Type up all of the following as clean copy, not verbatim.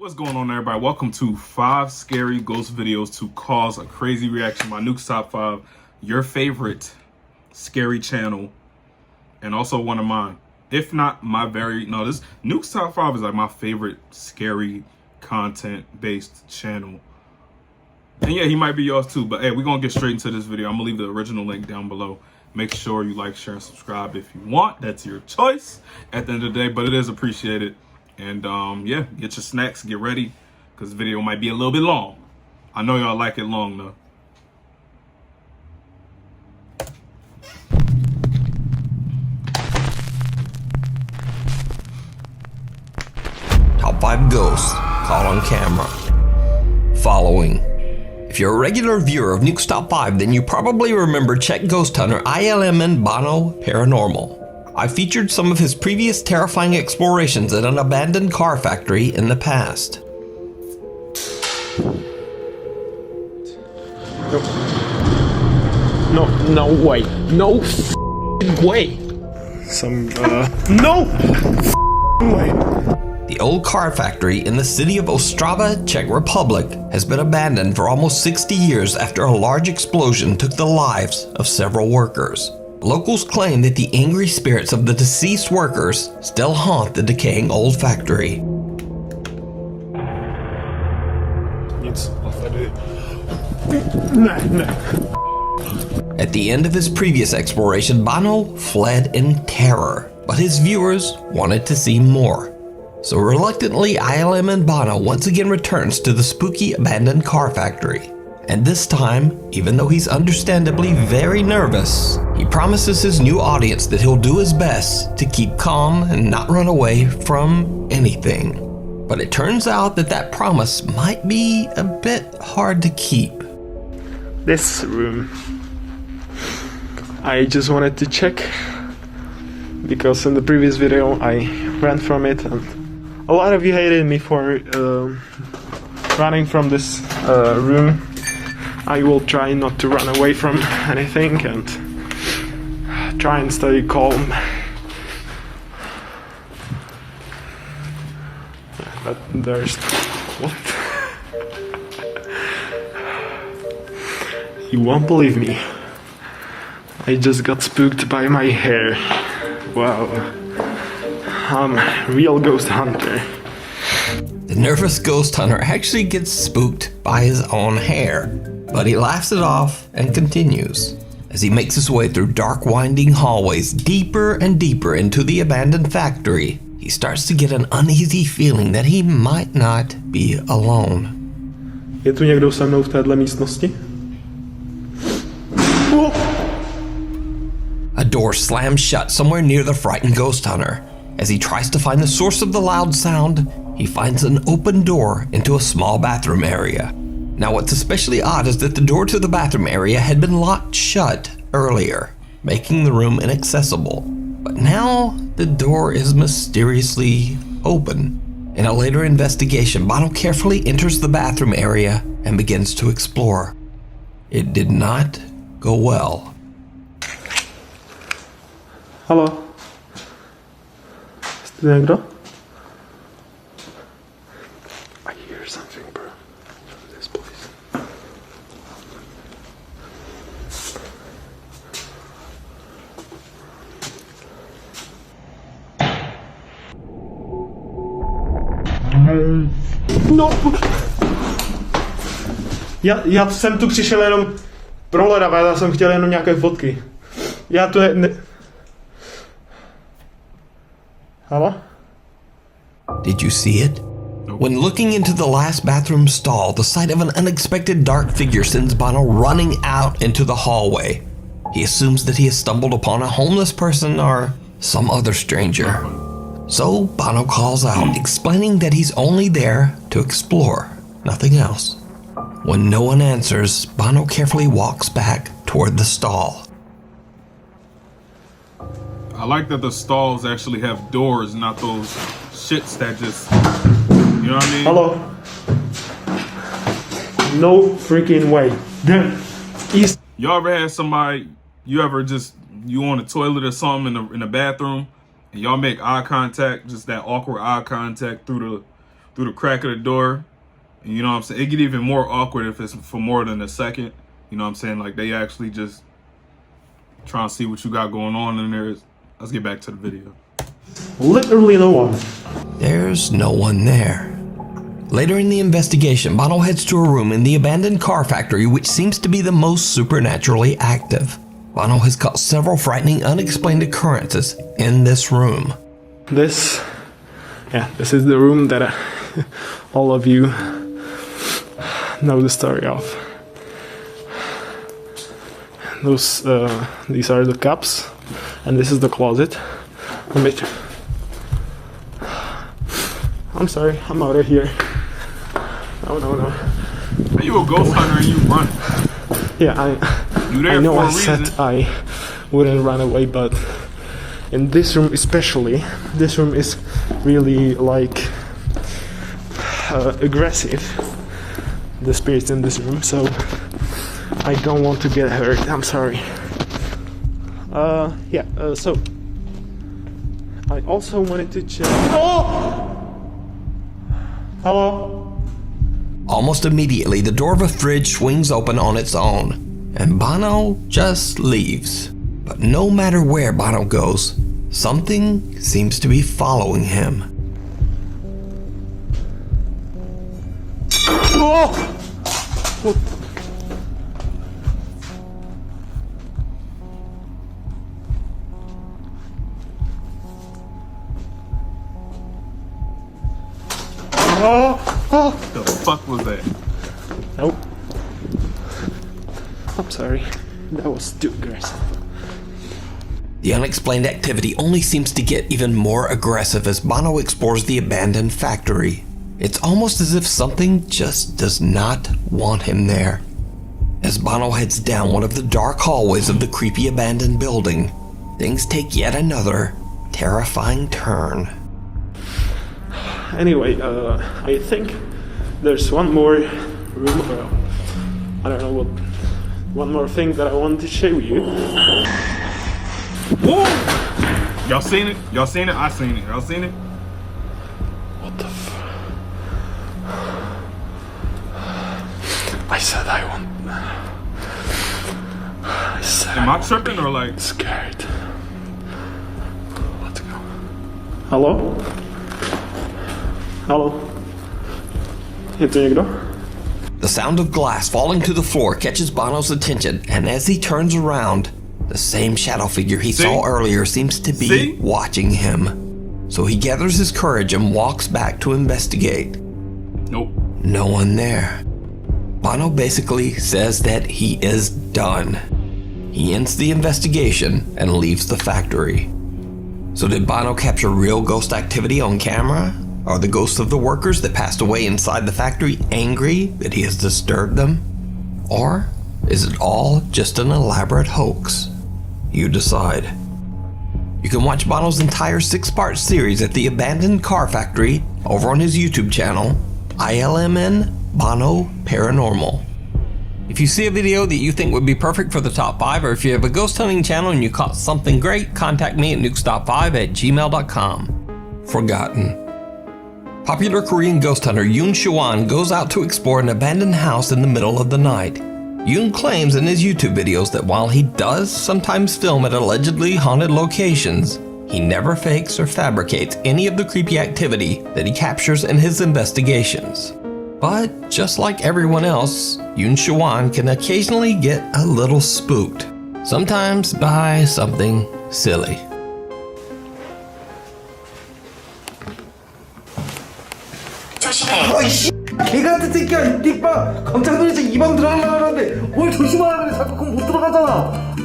What's going on, everybody? Welcome to 5 scary ghost videos to cause a crazy reaction. My Nuke's Top 5, your favorite scary channel, and also one of mine. If not my this Nuke's Top 5 is like my favorite scary content-based channel. And yeah, he might be yours too, but hey, we're gonna get straight into this video. I'm gonna leave the original link down below. Make sure you like, share, and subscribe if you want. That's your choice at the end of the day, but it is appreciated. And yeah, get your snacks, get ready, because the video might be a little bit long. I know y'all like it long though. Top 5 ghosts caught on camera. Following. If you're a regular viewer of Nuke's Top 5, then you probably remember Czech ghost hunter ILM and Bono Paranormal. I featured some of his previous terrifying explorations at an abandoned car factory in the past. No way. No way. No way. The old car factory in the city of Ostrava, Czech Republic, has been abandoned for almost 60 years after a large explosion took the lives of several workers. Locals claim that the angry spirits of the deceased workers still haunt the decaying old factory. At the end of his previous exploration, Bono fled in terror, but his viewers wanted to see more. So reluctantly, ILM and Bono once again returns to the spooky abandoned car factory. And this time, even though he's understandably very nervous, he promises his new audience that he'll do his best to keep calm and not run away from anything. But it turns out that that promise might be a bit hard to keep. This room, I just wanted to check because in the previous video I ran from it and a lot of you hated me for running from this room. I will try not to run away from anything and try and stay calm. But there's... what? You won't believe me. I just got spooked by my hair. Wow. I'm a real ghost hunter. The nervous ghost hunter actually gets spooked by his own hair, but he laughs it off and continues. As he makes his way through dark winding hallways deeper and deeper into the abandoned factory, he starts to get an uneasy feeling that he might not be alone. Je tu někdo se mnou v téhle místnosti? A door slams shut somewhere near the frightened ghost hunter. As he tries to find the source of the loud sound, he finds an open door into a small bathroom area. Now, what's especially odd is that the door to the bathroom area had been locked shut earlier, making the room inaccessible. But now, the door is mysteriously open. In a later investigation, Bono carefully enters the bathroom area and begins to explore. It did not go well. Halo? Jste někdo? I hear something, bro. From this place. No! Já jsem tu přišel jenom prohledat, já jsem chtěl jenom nějaké fotky. Já tu ne... Hello? Did you see it? When looking into the last bathroom stall, the sight of an unexpected dark figure sends Bono running out into the hallway. He assumes that he has stumbled upon a homeless person or some other stranger. So Bono calls out, explaining that he's only there to explore, nothing else. When no one answers, Bono carefully walks back toward the stall. I like that the stalls actually have doors, not those shits that just, you know what I mean? Hello? No freaking way. Y'all ever had somebody, you on the toilet or something in the bathroom, and y'all make eye contact, just that awkward eye contact through through the crack of the door. And you know what I'm saying? It get even more awkward if it's for more than a second. You know what I'm saying? Like they actually just trying to see what you got going on in there. Let's get back to the video. Literally no one. There's no one there. Later in the investigation, Bono heads to a room in the abandoned car factory which seems to be the most supernaturally active. Bono has caught several frightening unexplained occurrences in this room. This is the room that all of you know the story of. These are the cups, and this is the closet. I'm sorry, I'm out of here. No. Are you a ghost hunter and you run? Yeah, I know I said I wouldn't run away, but in this room especially, this room is really like aggressive, the spirits in this room, so I don't want to get hurt. I'm sorry. So I also wanted to check. Oh! Hello? Almost immediately, the door of a fridge swings open on its own, and Bono just leaves. But no matter where Bono goes, something seems to be following him. Oh! Oh! The fuck was that? Nope. I'm sorry. That was too aggressive. The unexplained activity only seems to get even more aggressive as Bono explores the abandoned factory. It's almost as if something just does not want him there. As Bono heads down one of the dark hallways of the creepy abandoned building, things take yet another terrifying turn. Anyway, I think there's one more room. I don't know what. One more thing that I want to show you. Whoa! Y'all seen it? Y'all seen it? I seen it. Y'all seen it? What the I said I want. I said. Am I tripping or like scared? Let's go. Hello? Hello? Jest někdo? The sound of glass falling to the floor catches Bono's attention, and as he turns around, the same shadow figure he saw earlier seems to be watching him. So he gathers his courage and walks back to investigate. Nope. No one there. Bono basically says that he is done. He ends the investigation and leaves the factory. So did Bono capture real ghost activity on camera? Are the ghosts of the workers that passed away inside the factory angry that he has disturbed them? Or is it all just an elaborate hoax? You decide. You can watch Bono's entire 6-part series at the Abandoned Car Factory over on his YouTube channel, ILMN Bono Paranormal. If you see a video that you think would be perfect for the top 5, or if you have a ghost hunting channel and you caught something great, contact me at nukestop5@gmail.com. Forgotten. Popular Korean ghost hunter Yoon Shawan goes out to explore an abandoned house in the middle of the night. Yoon claims in his YouTube videos that while he does sometimes film at allegedly haunted locations, he never fakes or fabricates any of the creepy activity that he captures in his investigations. But just like everyone else, Yoon Shawan can occasionally get a little spooked, sometimes by something silly. 아이씨 개 같은 새끼야 이띠 봐 깜짝 놀라서 이 방 들어가려고 하는데 뭘 조심하라 그래 자꾸 그럼 못 들어가잖아.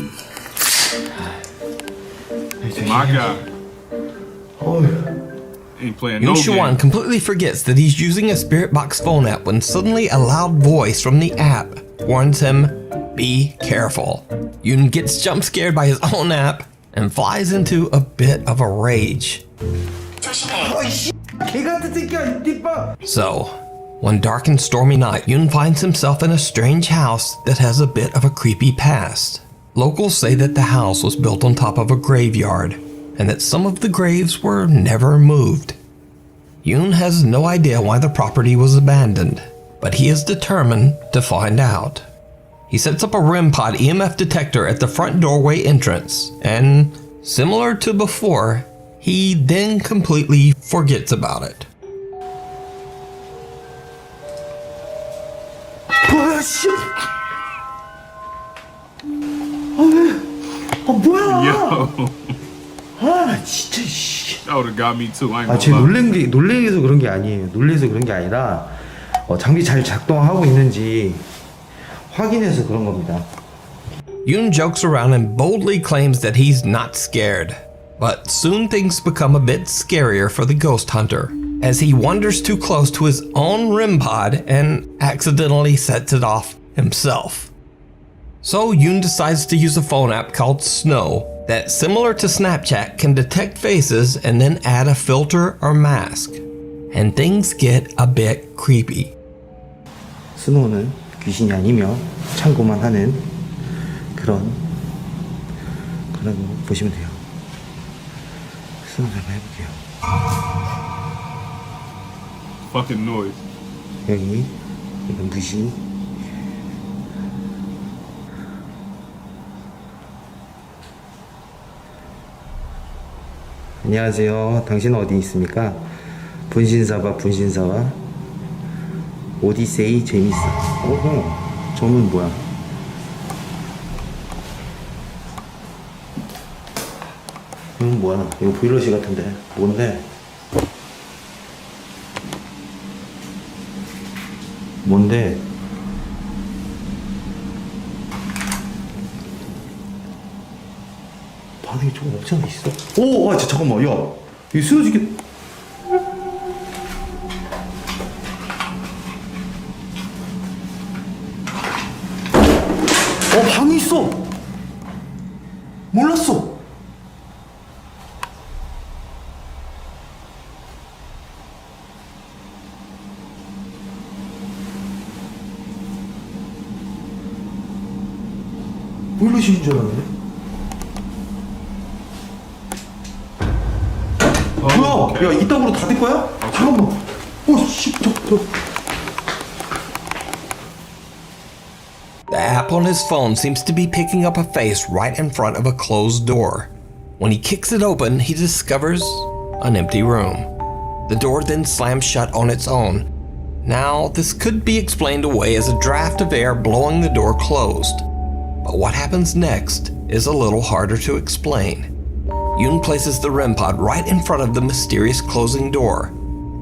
My God. Ain't playing no Yoon Shawan game. completely forgets that he's using a Spirit Box phone app when suddenly a loud voice from the app warns him, be careful. Yoon gets jump scared by his own app and flies into a bit of a rage. 아이씨 개 같은 새끼야 이띠 봐. So, one dark and stormy night, Yoon finds himself in a strange house that has a bit of a creepy past. Locals say that the house was built on top of a graveyard, and that some of the graves were never moved. Yoon has no idea why the property was abandoned, but he is determined to find out. He sets up a REM pod EMF detector at the front doorway entrance, and similar to before, he then completely forgets about it. 뭐야 씨. 뭐야? Yo, 아 진짜 씨. that would have got me too. I ain't 아, gonna 제가 lie. 놀래서 그런 게 아니에요. 놀래서 그런 게 아니라 장비 잘 작동하고 있는지 확인해서 그런 겁니다. Yoon jokes around and boldly claims that he's not scared. But soon things become a bit scarier for the ghost hunter, as he wanders too close to his own REM pod and accidentally sets it off himself. So Yoon decides to use a phone app called Snow that, similar to Snapchat, can detect faces and then add a filter or mask. And things get a bit creepy. 스노우는 귀신이 아니며 참고만 하는 그런 거 보시면 돼요. 스노우 한번 해볼게요. Fucking noise. 여기 이건 무시. 안녕하세요. 당신은 어디 있습니까? 분신사와 오디세이 재밌어. 오호, 저는 뭐야? 이건 뭐야? 이거 보일러실 같은데 뭔데? 뭔데? 반응이 조금 없지 않아 있어? 오, 아, 잠깐만, 야, 이거 쓰러지게. 방이 있어. 몰랐어. 보일러실인 줄 알았네. 뭐야? 야, 이따구로 다 될 거야? 잠깐만. 오, 씨, The app on his phone seems to be picking up a face right in front of a closed door. When he kicks it open, he discovers an empty room. The door then slams shut on its own. Now, this could be explained away as a draft of air blowing the door closed. But what happens next is a little harder to explain. Yoon places the REM pod right in front of the mysterious closing door,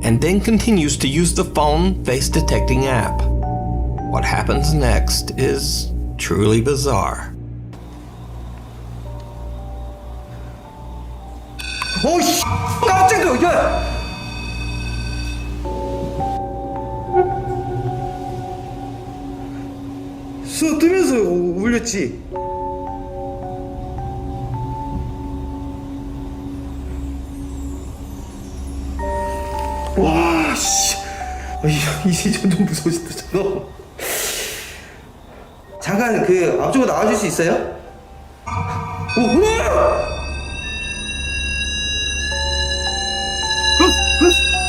and then continues to use the phone face detecting app. What happens next is truly bizarre. 오, 씨, 깜짝이야, 야! 수어 뜨면서 울렸지? 와, 씨. 이제 점점 무서워진다, 저거. 잠깐, 앞쪽으로 나와줄 수 있어요? 오, 우와!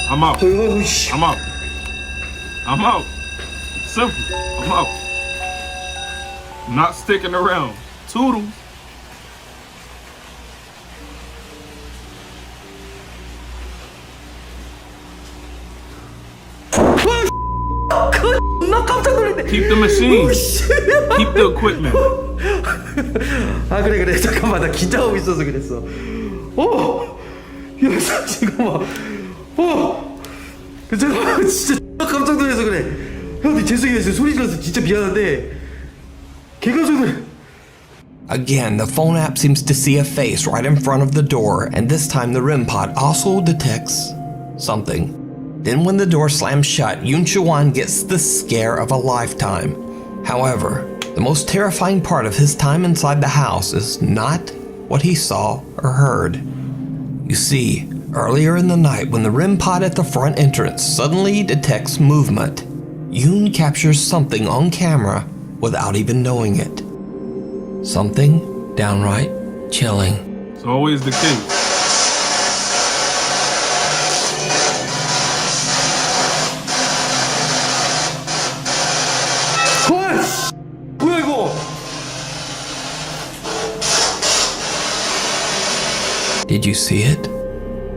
I'm out. 씨. I'm out. I'm out. Simple. I'm out. Not sticking around. Toodles. 나 깜짝 놀랐네. Keep the machine. Keep the equipment. 아, 그래. 잠깐만, 나 긴장하고 있어서 그랬어. 야, 잠깐만. 잠깐만, 진짜 깜짝 놀라서 그래. 형님, 죄송해요. 소리 질러서 진짜 미안한데. 개깜짝 놀래. Again, the phone app seems to see a face right in front of the door, and this time the REM pod also detects something. Then when the door slams shut, Yoon Shawanon gets the scare of a lifetime. However, the most terrifying part of his time inside the house is not what he saw or heard. You see, earlier in the night when the REM pod at the front entrance suddenly detects movement, Yoon captures something on camera without even knowing it. Something downright chilling. It's always the case. 와, 씨. 뭐야 이거? Did you see it?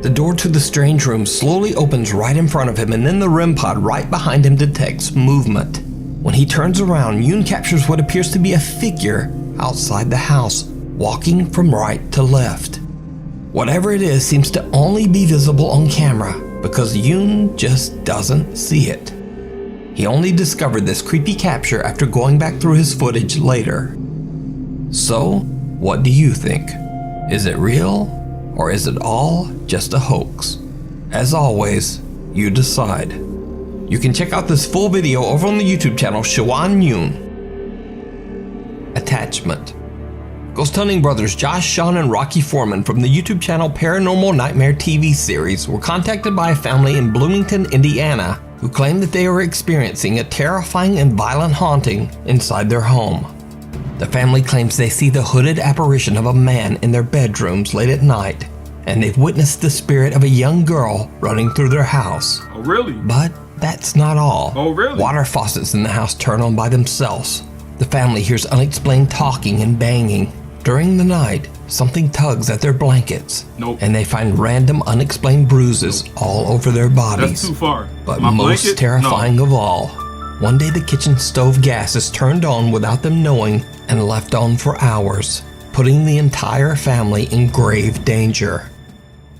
The door to the strange room slowly opens right in front of him, and then the REM pod right behind him detects movement. When he turns around, Yoon captures what appears to be a figure outside the house, walking from right to left. Whatever it is seems to only be visible on camera because Yoon just doesn't see it. He only discovered this creepy capture after going back through his footage later. So, what do you think? Is it real, or is it all just a hoax? As always, you decide. You can check out this full video over on the YouTube channel Shawanon. Attachment. Ghost hunting brothers Josh, Sean, and Rocky Foreman from the YouTube channel Paranormal Nightmare TV series were contacted by a family in Bloomington, Indiana, who claimed that they were experiencing a terrifying and violent haunting inside their home. The family claims they see the hooded apparition of a man in their bedrooms late at night, and they've witnessed the spirit of a young girl running through their house. Oh, really? But that's not all. Oh, really? Water faucets in the house turn on by themselves. The family hears unexplained talking and banging. During the night, something tugs at their blankets. Nope. And they find random unexplained bruises all over their bodies. That's too far. But My most blanket? terrifying No. of all, one day the kitchen stove gas is turned on without them knowing and left on for hours, putting the entire family in grave danger.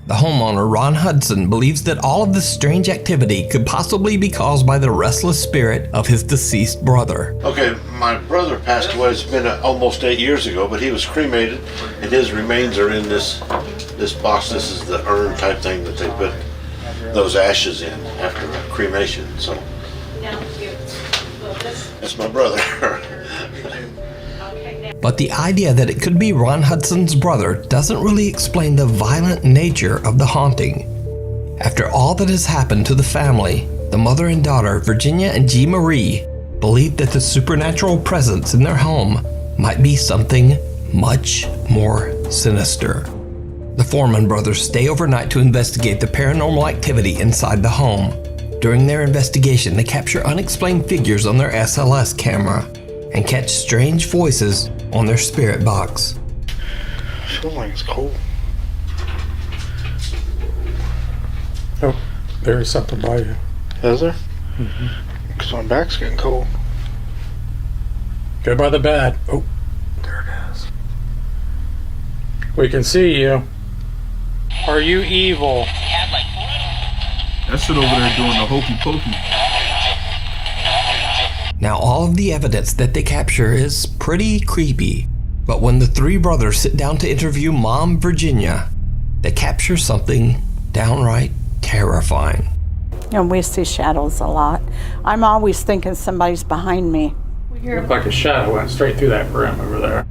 The homeowner, Ron Hudson, believes that all of this strange activity could possibly be caused by the restless spirit of his deceased brother. Okay, my brother passed away. It's been almost 8 years ago, but he was cremated, and his remains are in this box. This is the urn type thing that they put those ashes in after cremation. So that's my brother. But the idea that it could be Ron Hudson's brother doesn't really explain the violent nature of the haunting. After all that has happened to the family, the mother and daughter, Virginia and G. Marie, believe that the supernatural presence in their home might be something much more sinister. The Foreman brothers stay overnight to investigate the paranormal activity inside the home. During their investigation, they capture unexplained figures on their SLS camera and catch strange voices on their spirit box. I feel like it's cold. Oh, there is something by you. Is there? Because my back's getting cold. Go by the bed. Oh, there it is. We can see you. Are you evil? That shit over there doing the hokey pokey. Now, all of the evidence that they capture is pretty creepy, but when the three brothers sit down to interview Mom Virginia, they capture something downright terrifying. And we see shadows a lot. I'm always thinking somebody's behind me. Looked like a shadow went straight through that room over there.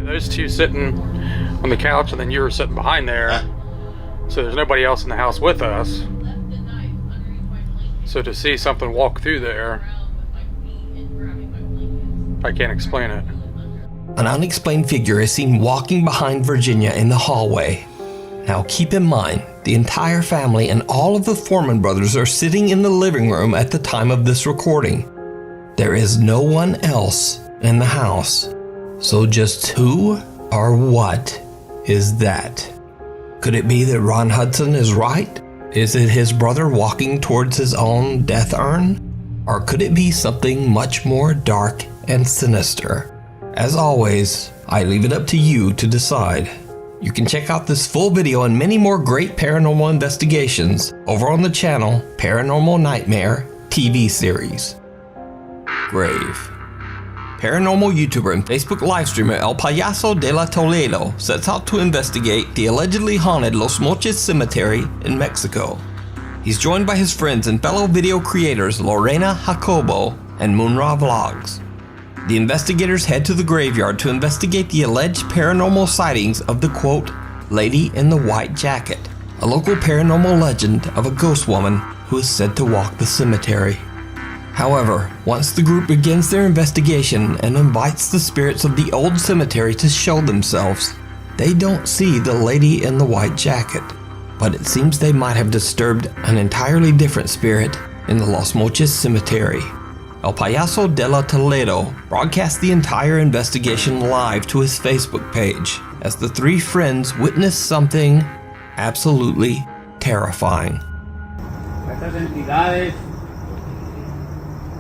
Those two sitting on the couch, and then you were sitting behind there. So there's nobody else in the house with us. So to see something walk through there, I can't explain it. An unexplained figure is seen walking behind Virginia in the hallway. Now keep in mind, the entire family and all of the Foreman brothers are sitting in the living room at the time of this recording. There is no one else in the house. So just who or what is that? Could it be that Ron Hudson is right? Is it his brother walking towards his own death urn? Or could it be something much more dark and sinister? As always, I leave it up to you to decide. You can check out this full video and many more great paranormal investigations over on the channel Paranormal Nightmare TV series. Grave. Paranormal YouTuber and Facebook live streamer El Payaso de la Toledo sets out to investigate the allegedly haunted Los Mochis Cemetery in Mexico. He's joined by his friends and fellow video creators Lorena Jacobo and Munra Vlogs. The investigators head to the graveyard to investigate the alleged paranormal sightings of the quote, Lady in the White Jacket, a local paranormal legend of a ghost woman who is said to walk the cemetery. However, once the group begins their investigation and invites the spirits of the old cemetery to show themselves, they don't see the lady in the white jacket. but it seems they might have disturbed an entirely different spirit in the Los Mochis cemetery. El Payaso de la Toledo broadcast the entire investigation live to his Facebook page as the three friends witnessed something absolutely terrifying. Estas entidades,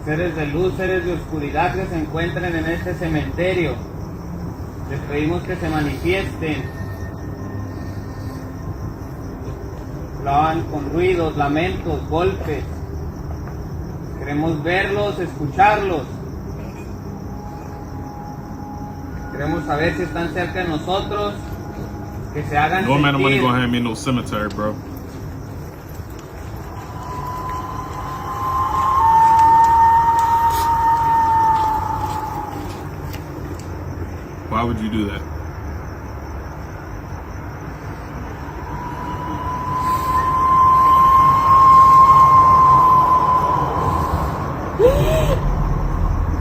seres de luz, seres de oscuridad que se encuentran en este cementerio, les pedimos que se manifiesten. Hablaban con ruidos, lamentos, golpes. Queremos verlos, escucharlos. Queremos saber si están cerca de nosotros, que se hagan No amount of money sentir. gonna have me in no cemetery, bro. Why would you do that?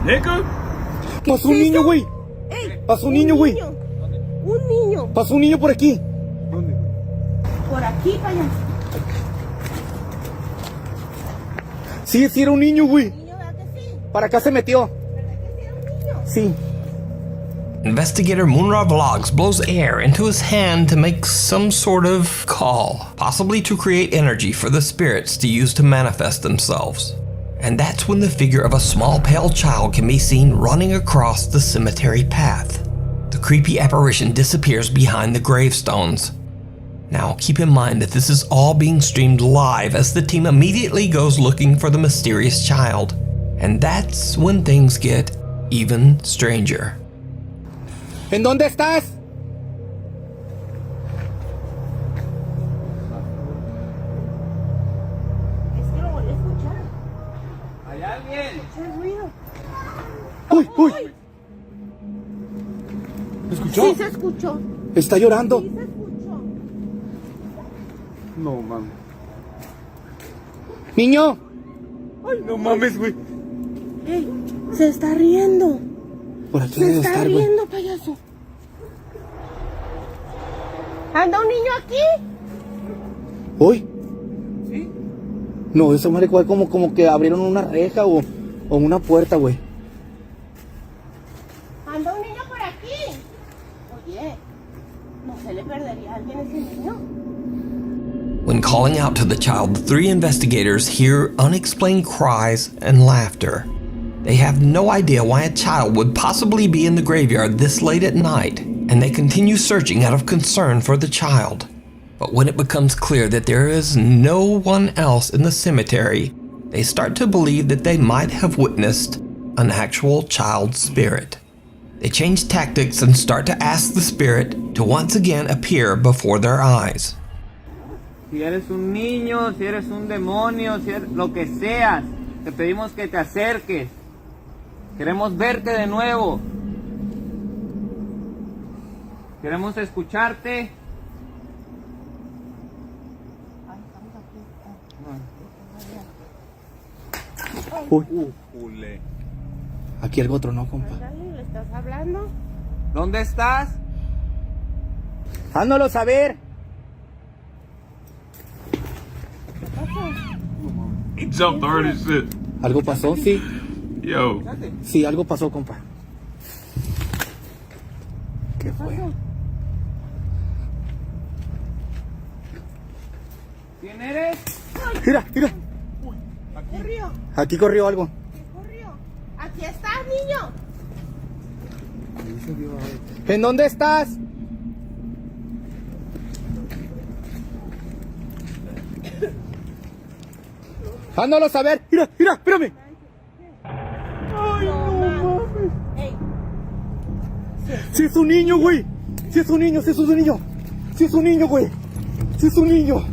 Nigga? Pasó un niño, güey. Pasó un niño, güey. Un niño. Pasó un niño por aquí. Por aquí, payaso. Sí, sí era un niño, güey. Niño, ¿verdad que sí? Para acá se metió. ¿Verdad que sí era un niño? Sí. Investigator Moonra Vlogs blows air into his hand to make some sort of call, possibly to create energy for the spirits to use to manifest themselves. And that's when the figure of a small pale child can be seen running across the cemetery path. The creepy apparition disappears behind the gravestones. Now keep in mind that this is all being streamed live as the team immediately goes looking for the mysterious child. And that's when things get even stranger. ¿En dónde estás? Es que lo volví a escuchar. ¿Hay alguien? Escuché el ruido. Uy, uy. ¿Me escuchó? Sí se escuchó. Está llorando. Sí se escuchó. No mames. Niño. Ay, no mames, güey. Ey, se está riendo. Por aquí Se debe está estar, güey. riendo, payaso. ¿Anda un niño aquí? ¿Uy? ¿Sí? No, eso me recuerda como que abrieron una reja o una puerta, güey. ¿Anda un niño por aquí? Oye, ¿no se le perdería a alguien ese niño? When calling out to the child, the three investigators hear unexplained cries and laughter. They have no idea why a child would possibly be in the graveyard this late at night, and they continue searching out of concern for the child. But when it becomes clear that there is no one else in the cemetery, they start to believe that they might have witnessed an actual child's spirit. They change tactics and start to ask the spirit to once again appear before their eyes. Si eres un niño, si eres un demonio, si eres lo que seas, te pedimos que te acerques. Queremos verte de nuevo. Queremos escucharte. Uy. Aquí algo tronó, compa. Ándale, ¿le estás hablando? ¿Dónde estás? Hándolo saber. He jumped hard as shit. ¿Algo pasó? Sí. Yo, Sí, algo pasó, compa. ¿Qué fue? ¿Quién eres? Mira, mira. Corrió, Aquí corrió algo. corrió. Aquí estás, niño. ¿En dónde estás? Hándolo saber. Mira, mira, espérame. Ay, no mames. Ey, Si es un niño, güey. Si es un niño, si es un niño. Si es un niño, güey. Si es un niño.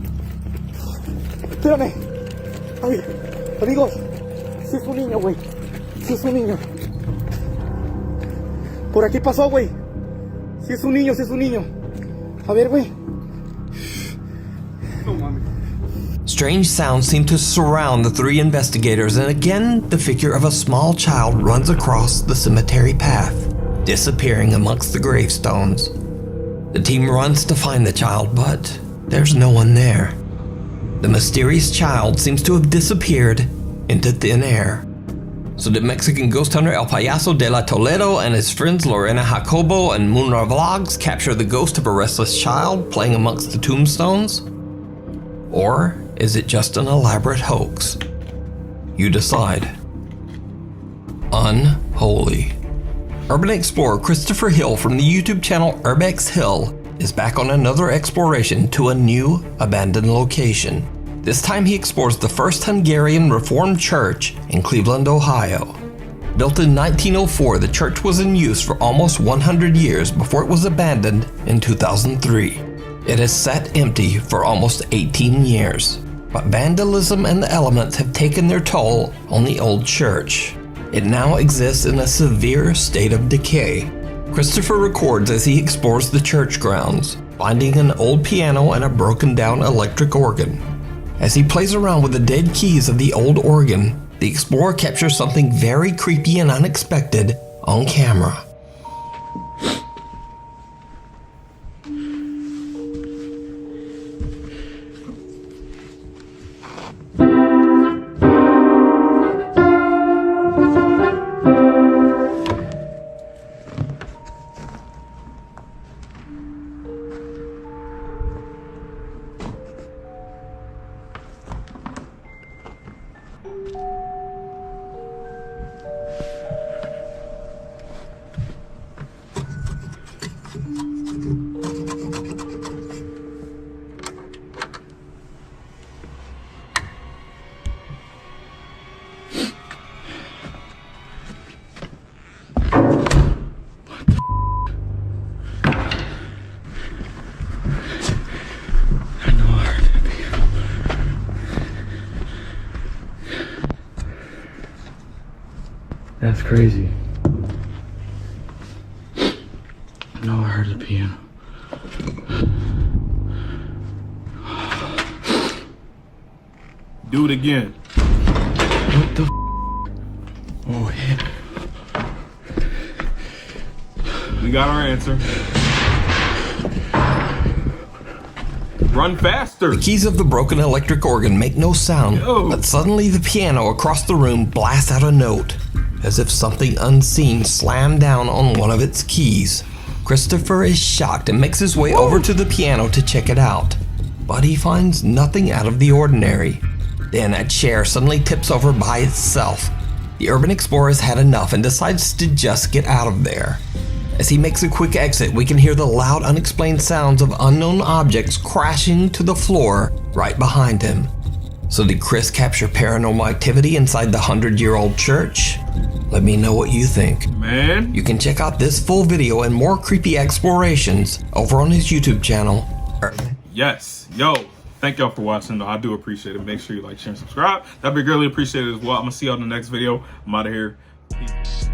Espérame. Ay, amigos. Si es un niño, güey. Si es un niño. Por aquí pasó, güey. Si es un niño, si es un niño. A ver, güey. No mames. Strange sounds seem to surround the three investigators, and again the figure of a small child runs across the cemetery path, disappearing amongst the gravestones. The team runs to find the child, but there's no one there. The mysterious child seems to have disappeared into thin air. So did Mexican ghost hunter El Payaso de la Toledo and his friends Lorena Jacobo and Moonra Vlogs capture the ghost of a restless child playing amongst the tombstones? Or is it just an elaborate hoax? You decide. Unholy. Urban explorer Christopher Hill from the YouTube channel Urbex Hill is back on another exploration to a new abandoned location. This time he explores the First Hungarian Reformed Church in Cleveland, Ohio. Built in 1904, the church was in use for almost 100 years before it was abandoned in 2003. It has sat empty for almost 18 years, but vandalism and the elements have taken their toll on the old church. It now exists in a severe state of decay. Christopher records as he explores the church grounds, finding an old piano and a broken down electric organ. As he plays around with the dead keys of the old organ, the explorer captures something very creepy and unexpected on camera. That's crazy. I know I heard the piano. Do it again. What the Oh, yeah. We got our answer. Run faster. The keys of the broken electric organ make no sound, Yo. but suddenly the piano across the room blasts out a note, as if something unseen slammed down on one of its keys. Christopher is shocked and makes his way over to the piano to check it out, but he finds nothing out of the ordinary. Then a chair suddenly tips over by itself. The urban explorer has had enough and decides to just get out of there. As he makes a quick exit, we can hear the loud, unexplained sounds of unknown objects crashing to the floor right behind him. So did Chris capture paranormal activity inside the 100-year-old church? Let me know what you think. Man. You can check out this full video and more creepy explorations over on his YouTube channel. Yes. Yo, thank y'all for watching, though. I do appreciate it. Make sure you like, share, and subscribe. That'd be greatly appreciated as well. I'm going to see y'all in the next video. I'm out of here. Peace.